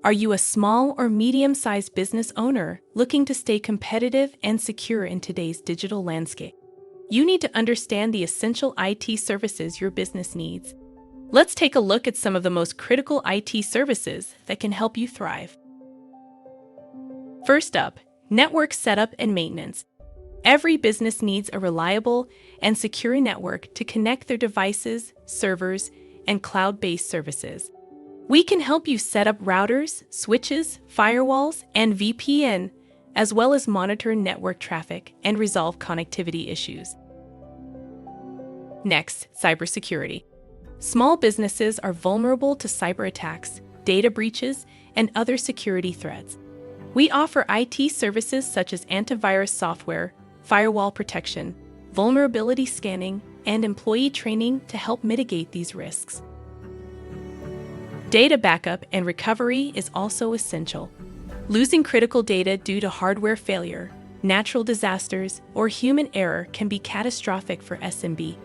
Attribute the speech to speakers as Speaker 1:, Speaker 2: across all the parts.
Speaker 1: Are you a small or medium-sized business owner looking to stay competitive and secure in today's digital landscape? You need to understand the essential IT services your business needs. Let's take a look at some of the most critical IT services that can help you thrive. First up, network setup and maintenance. Every business needs a reliable and secure network to connect their devices, servers, and cloud-based services. We can help you set up routers, switches, firewalls, and VPN, as well as monitor network traffic and resolve connectivity issues. Next, cybersecurity. Small businesses are vulnerable to cyber attacks, data breaches, and other security threats. We offer IT services such as antivirus software, firewall protection, vulnerability scanning, and employee training to help mitigate these risks. Data backup and recovery is also essential. Losing critical data due to hardware failure, natural disasters, or human error can be catastrophic for SMB.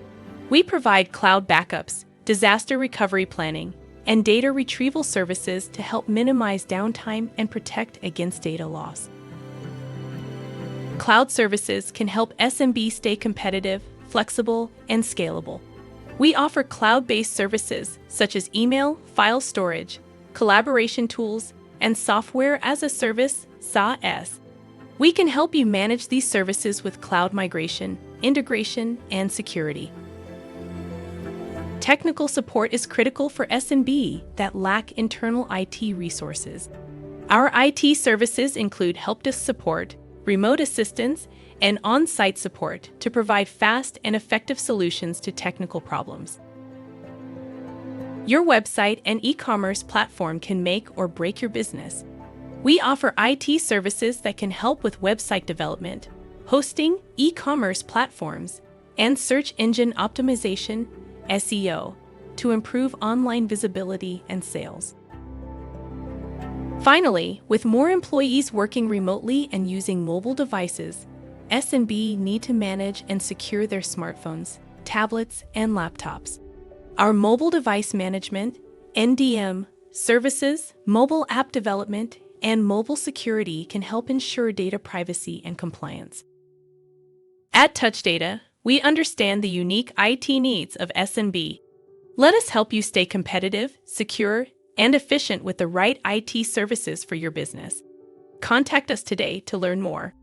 Speaker 1: We provide cloud backups, disaster recovery planning, and data retrieval services to help minimize downtime and protect against data loss. Cloud services can help SMB stay competitive, flexible, and scalable. We offer cloud-based services such as email, file storage, collaboration tools, and software as a service (SaaS). We can help you manage these services with cloud migration, integration, and security. Technical support is critical for SMB that lack internal IT resources. Our IT services include help desk support, remote assistance, and on-site support to provide fast and effective solutions to technical problems. Your website and e-commerce platform can make or break your business. We offer IT services that can help with website development, hosting, e-commerce platforms, and search engine optimization (SEO) to improve online visibility and sales. Finally, with more employees working remotely and using mobile devices, SMB need to manage and secure their smartphones, tablets, and laptops. Our mobile device management, NDM, services, mobile app development, and mobile security can help ensure data privacy and compliance. At Touch Data, we understand the unique IT needs of SMB. Let us help you stay competitive, secure, and efficient with the right IT services for your business. Contact us today to learn more.